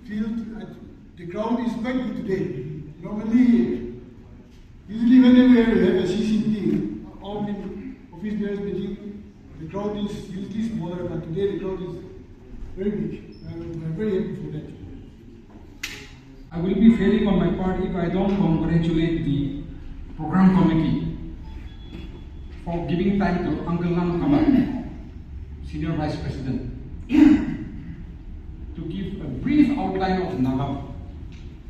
the crowd is quite good today. Normally, usually whenever we have a CC meeting, all the office bearers meeting, the crowd is usually smaller, but today the crowd is very big. I'm very happy for that. I will be failing on my part if I don't congratulate the program committee for giving time to Uncle Ndpp-Npf, Senior Vice President, to give a brief outline of Naga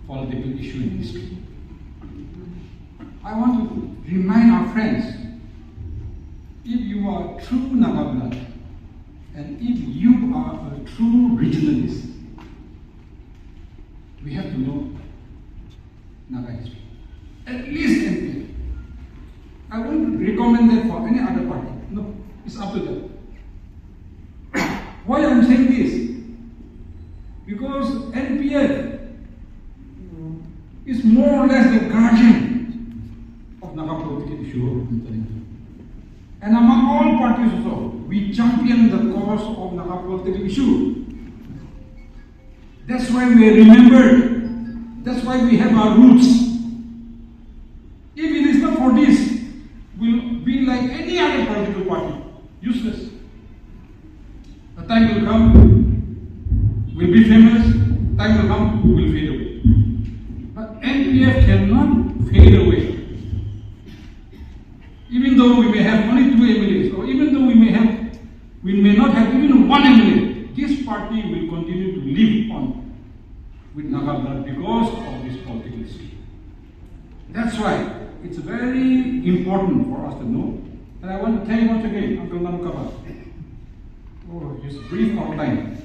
political issue in history. I want to remind our friends, if you are true Naga blood, and if you are a true regionalist, we have to know Naga history. At least Npf. I won't recommend that for any other party. No, it's up to them. Why I'm saying this? Because Npf is more or less the guardian of Naga political issue. And among all parties also, we champion the cause of Naga political issue. That's why we are remembered. That's why we have our roots. If it is not for this, we'll be like any other political party, useless. A time will come, we'll be famous. Time will come, we'll fade away. But Npf cannot fade away. Even though we may have only 2 MLAs, or even though we may not have even 1 MLA, this party will continue to live on with Naga blood because of this political history. That's why it's very important for us to know. And I want to thank once again Uncle Ndpp-Npf for his brief outline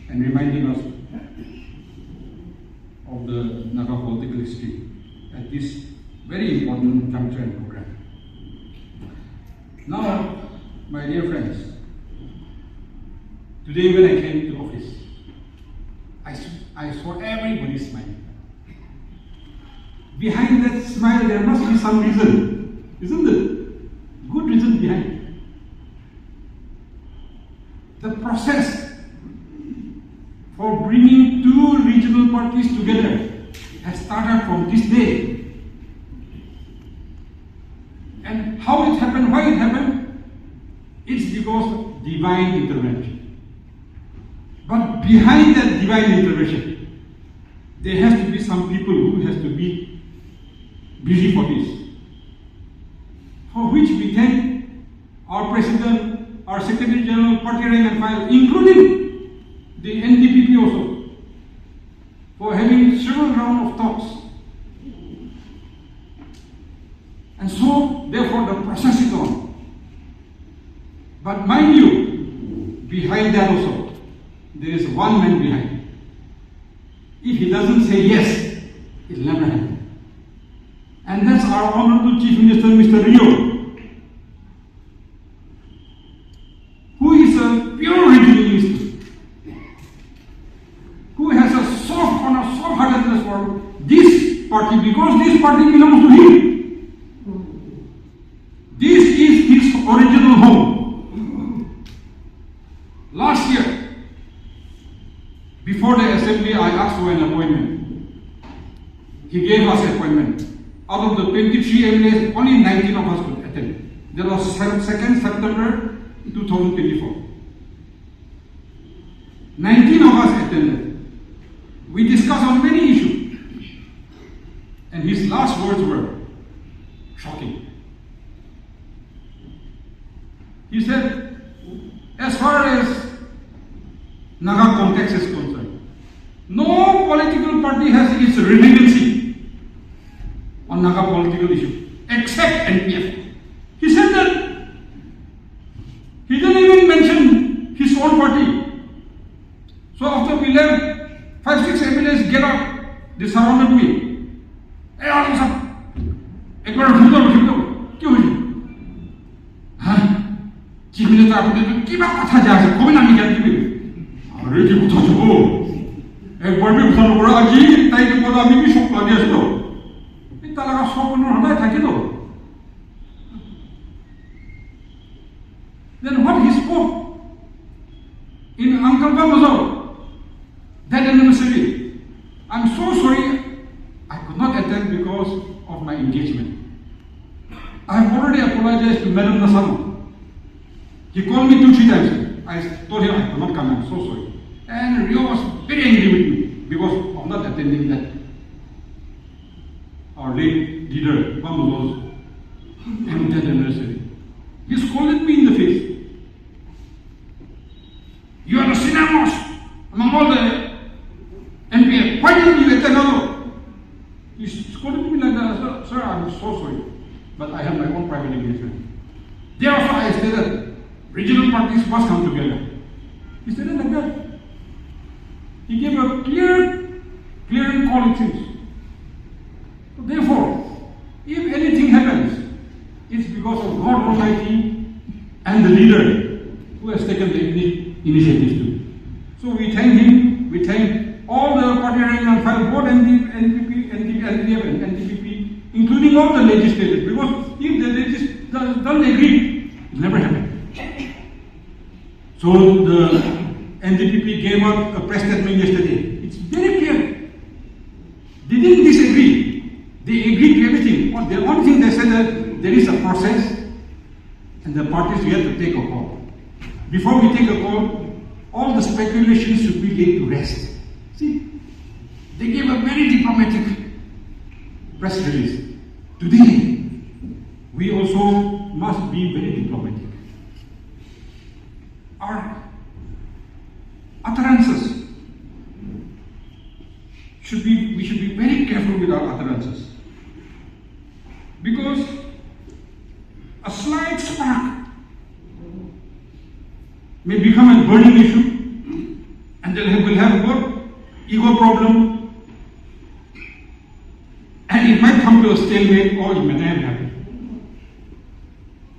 and reminding us of the Naga political history at this very important juncture and program. Now, my dear friends, today when I came to office, I saw everybody smiling. Behind that smile, there must be some reason, isn't it? Good reason behind. The process for bringing 2 regional parties together has started from this day. And how it happened, why it happened, it's because of divine intervention. But behind that divine intervention, there has to be some people who has to be busy for this. For which we thank our President, our Secretary General, Party Rank and File, including the Ndpp also, for having several rounds of talks. And so, therefore, the process is on. But mind you, behind that also, there is one man behind. If he doesn't say yes, it will never happen. And that's our Honorable Chief Minister, Mr. Rio, who is a pure regionalist, who has a soft-heartedness for this party, because this party belongs to him. This is his original home. Last year, before the assembly, I asked for an appointment. He gave us an appointment. Out of the 23 MLAs, only 19 of us could attend. That was 2nd September 2024. 19 of us attended. We discussed on many issues. And his last words were shocking. He said, as far as Naga context is concerned, no political party has its relevancy on Naga political issue except Npf. He said that. He didn't even mention his own party. So after we left, 5-6 MLAs get up, they surrounded me. Hey, एक बार क्यों हुई? हाँ? Chief Minister आपने क्या कथा जाए? कोई ना निकाल के अरे की कथा जो एक बार भी उठाने पड़ा जी ताई के बाद अभी भी शौक लगे ऐसे तो इतना लगा शौक नहीं होना था क्या तो then what he spoke in Uncle Ndpp-Npf that anniversary so sorry I could not attend because of my engagement. I have already apologized to Madam Nasama. He called me 2-3 times. I told him I could not come. I'm so sorry. And Rio was very angry with me because of not attending that. Our late leader, Bamuzo's 10th anniversary. He scolded me in the face. You are the senior most among all the NPF. Why didn't you attend another? He scolded me like that. Sir, I'm so sorry. But I have my own private engagement. Therefore, I stated, regional parties must come together. He stated like that. He gave a clear call it seems. So therefore, if anything happens, it's because of God Almighty and the leader who has taken the initiative to. So we thank him, we thank all the party rank and file, both Ndpp, Npf and Ndpp, including all the legislators, because if the legislators don't agree, it will never happen. So the Ndpp gave out a press statement yesterday. It's very clear. They didn't disagree. They agreed to everything. The only thing they said that there is a process and the parties have to take a call. Before we take a call, all the speculations should be laid to rest. See, they gave a very diplomatic press release. Today, we also must be very diplomatic. Our utterances we should be very careful with our utterances. Because a slight spark may become a burning issue, and then we'll have what? Ego problem, and it might come to a stalemate or it may never happen.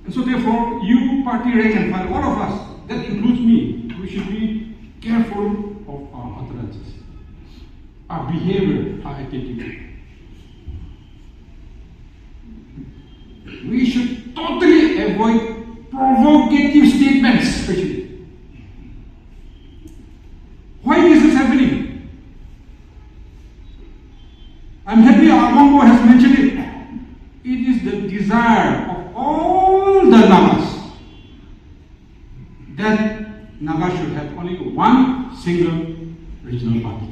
And so therefore, you party rank and file, all of us, that includes me, we should be careful of our utterances, our behavior, our attitude. We should totally avoid provocative statements, especially. Why is this happening? I'm happy Amongo has mentioned it. It is the desire of all the Nagas that Naga should have only one single regional party.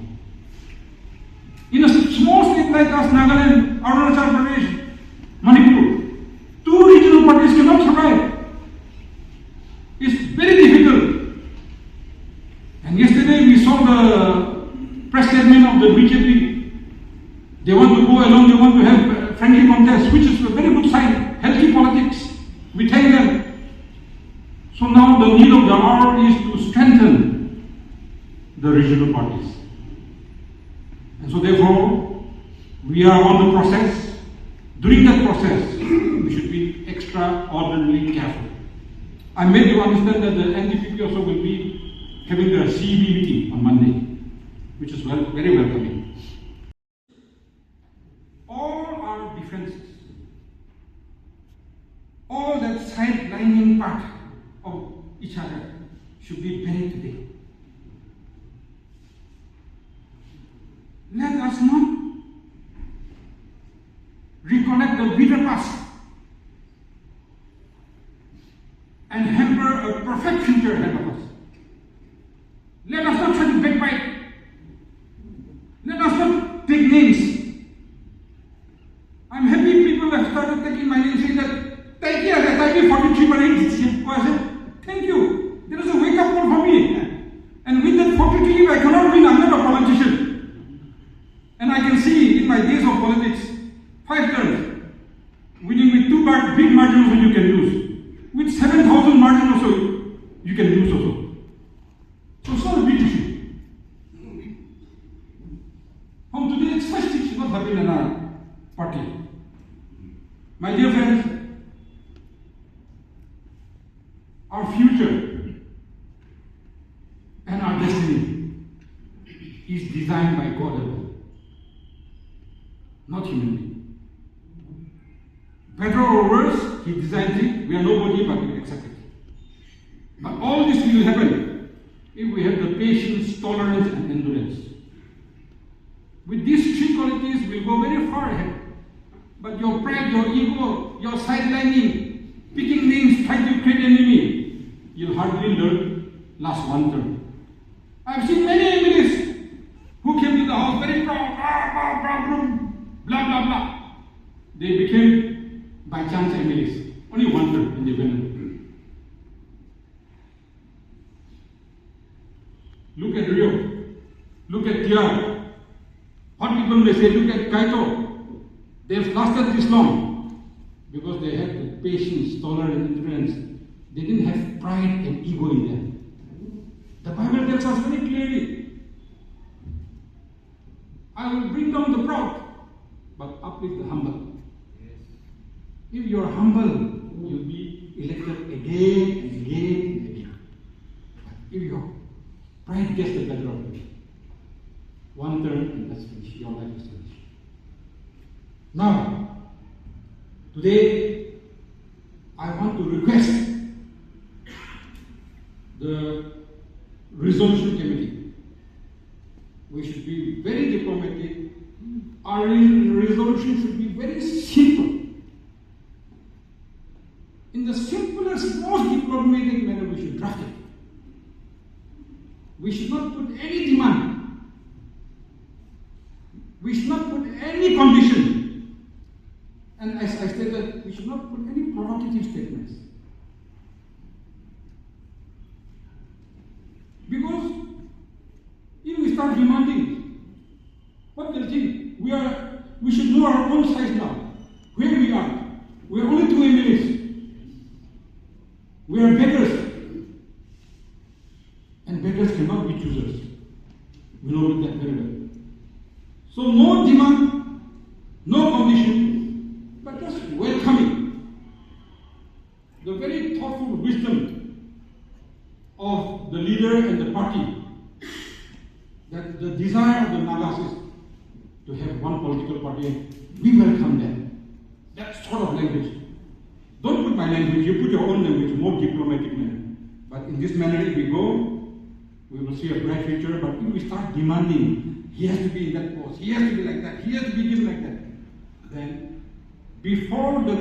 In a small state like us, Nagaland, Arunachal Pradesh, Manipur, two regional parties cannot survive. It's very difficult. And yesterday we saw the press statement of the BJP. They want to go along, they want to have a friendly contest, which is a very good sign, healthy politics. We thank them. So now the need of the hour is to strengthen the regional parties. And so therefore, we are on the process. During that process, we should be extraordinarily careful. I made you understand that the Ndpp also will be having the CEB meeting on Monday, which is very welcoming. All our differences, all that sidelining part of each other should be buried today. Let us not reconnect the bitter past and hamper a perfect future ahead of us. Let us not try to backbite. Let us not take names. I'm happy people have started taking my name, saying that, thank you, 43 by 8. I said, thank you. There is a wake-up call for me. And with that 43, I cannot win. I'm not a politician. And I can see in my days of politics, 5 terms, winning with 2 big margins also you can lose. With 7,000 margin also, you can lose also. So it's not a big issue. From today, such things should not happen in our party. My dear friends, our future and our destiny is designed by God alone, not human being. Better or worse, He designs it. We are nobody, but we accept it. But all this will happen if we have the patience, tolerance, and endurance. With these three qualities, we'll go very far ahead. But your pride, your ego, your sidelining, picking names, trying to create enemy, you'll hardly last one term. I've seen many MLAs who came to the house very proud, blah, blah, blah. They became by chance MLAs. Only one term in the event. Look at Rio. Look at Tiar. What people may say, look at Kaito. They've lasted this long because they had the patience, tolerance, endurance. They didn't have pride and ego in them. The Bible tells us very clearly, I will bring down the proud, but uplift the humble. If you are humble, you'll be elected again and again and again. But if your pride gets the better of you, one turn and that's finished. Your life is finished. Now, today, I want to request the resolution committee. We should be very diplomatic. Our resolution should be very simple. In the simplest, most diplomatic manner, we should draft it. We should not put any demand. We should not put any condition. And as I stated, we should not put any provocative statements. Because if we start demanding, what they'll think? We should know our own size now. Where we are. We are only 2 MLAs. We are beggars. And beggars cannot be choosers. We know that very well. So no demand, no condition, but just welcoming the very thoughtful wisdom of the leader and the party, that the desire of the Nagas is to have one political party. We welcome them. That sort of language. Don't put my language, you put your own language, more diplomatic manner. But in this manner, if we go, we will see a bright future. But if we start demanding, he has to be in that post, he has to be like that, he has to be given like that, then before the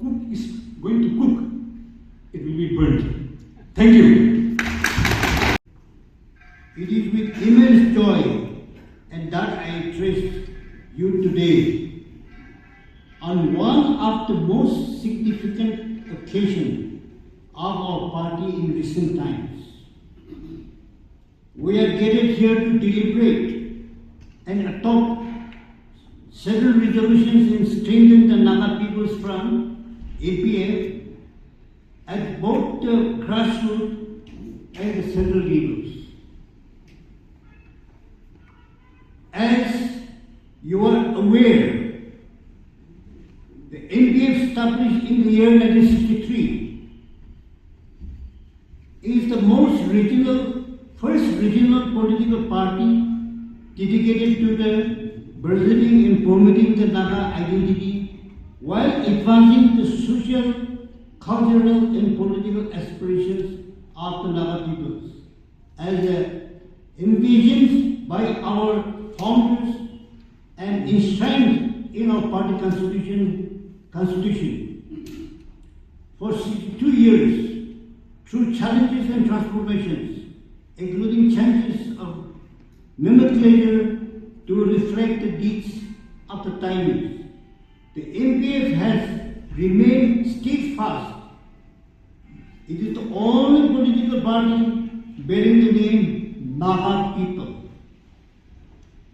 cook is going to cook, it will be burnt. Thank you. It is with immense joy and that I address you today on one of the most significant occasions of our party in recent times. We are gathered here to deliberate and adopt several resolutions and strengthen the Naga People's Front, NPF, at both the grassroots and the central levels. As you are aware, the NPF established in the year 1963 is the first regional political party dedicated to the preserving and promoting the Naga identity while advancing the social, cultural and political aspirations of the Naga peoples as envisioned by our founders and enshrined in our party constitution. For 62 years, through challenges and transformations, including changes of nomenclature to reflect the deeds of the times, the NPF has remained steadfast. It is the only political party bearing the name Naga people,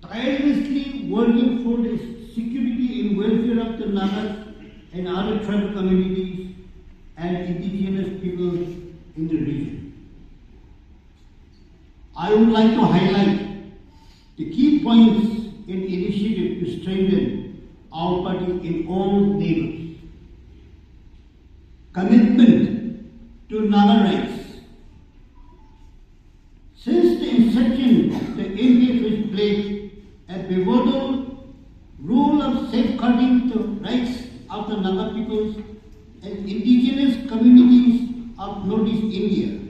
tirelessly working for the security and welfare of the Nagas and other tribal communities and indigenous people in the region. I would like to highlight the key points in initiative to strengthen our party in all levels. Commitment to Naga rights. Since the inception, the NPF has played a pivotal role of safeguarding the rights of the Naga peoples and indigenous communities of Northeast India.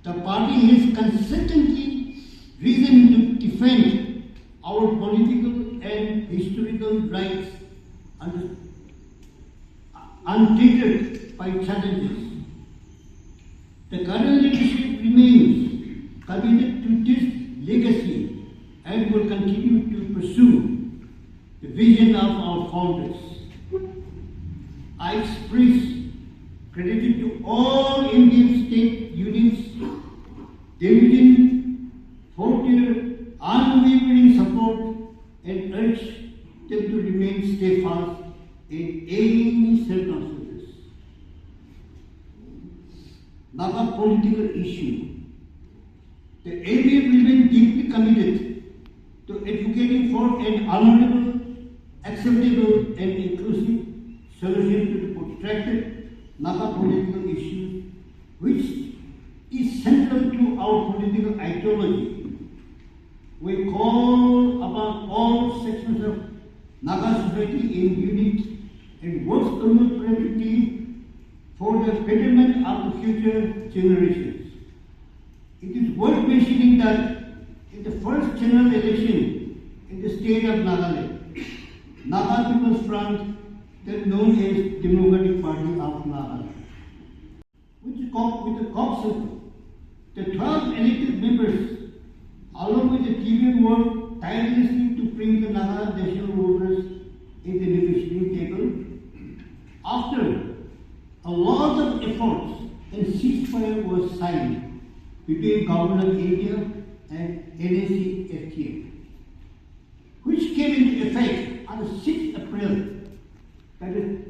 The party has consistently risen to defend our political rights untreated by challenges. The current leadership remains committed to this legacy and will continue to pursue the vision of our founders. I express gratitude to all Indian state units division for their unwavering support and urge them to remain steadfast in any circumstances. Naga political issue. The area remains deeply committed to advocating for an honorable, acceptable, and inclusive solution to the protracted Naga political issue, which is central to our political ideology. We call upon all sections of Naga society in unity and work collaboratively for the betterment of the future generations. It is worth mentioning that in the first general election in the state of Nagaland, Naga People's Front, then known as Democratic Party of Nagaland, with the COP circle, the 12 elected members, along with the team work tirelessly to bring the Naga national voters in the negotiating table. After a lot of efforts, a ceasefire was signed between Government of India and Ndpp-Npf, which came into effect on the 6th April, that is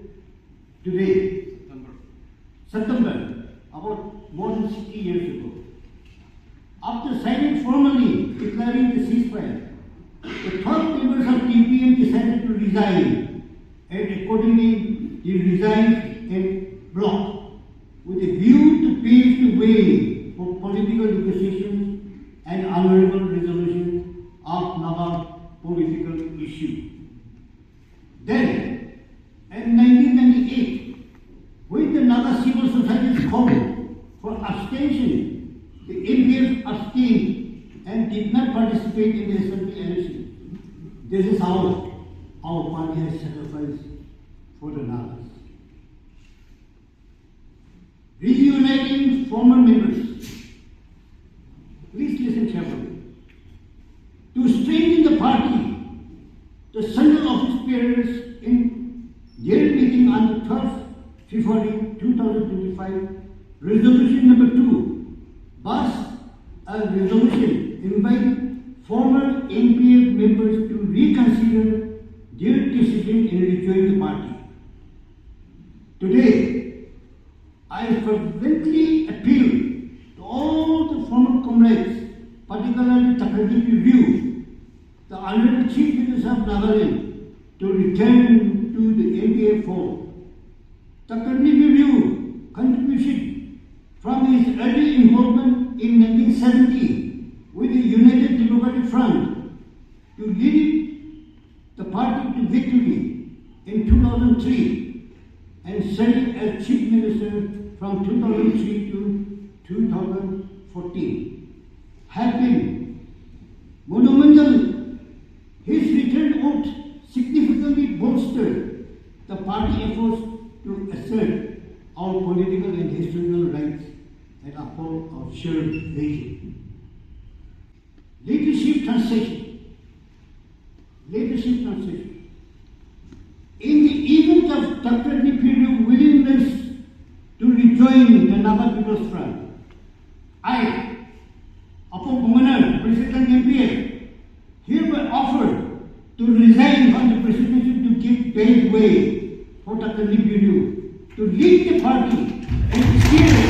today, September, about more than 60 years ago. After signing formally declaring the ceasefire, the 12 members of TPM decided to resign, and accordingly they resigned en bloc with a view to pave the way for political negotiations and honorable resolution of Naga political issue. Then, in 1998, when the Naga civil society called for abstention, the NPF abstained and did not participate in the assembly election. This is how our party has sacrificed for the Nagas. Reuniting former members. Please listen carefully. To strengthen the party, the central office bearers in their meeting on the 12th February 2025, resolution number 2, passed a resolution inviting former NPF members to reconsider their decision in rejoining the party. Today, I fervently appeal to all the former comrades, particularly Ndpp-Npf, the Honorable Chief Minister of Nagaland, to return to the NPF fold. Ndpp-Npf contribution from his early involvement in 1970 with the United Democratic Front to lead the party to victory in 2003 and serving as Chief Minister from 2003 to 2014 have been monumental. His return vote significantly bolstered the party efforts to assert our political and historical rights and uphold our shared vision. Leadership transition. Leadership transition. In the event of Ndpp-Npf's willingness to rejoin the Naga People's Front, I, upon Commander President NPF, hereby offer to resign from the presidency to give paved way for Ndpp-Npf to lead the party and steer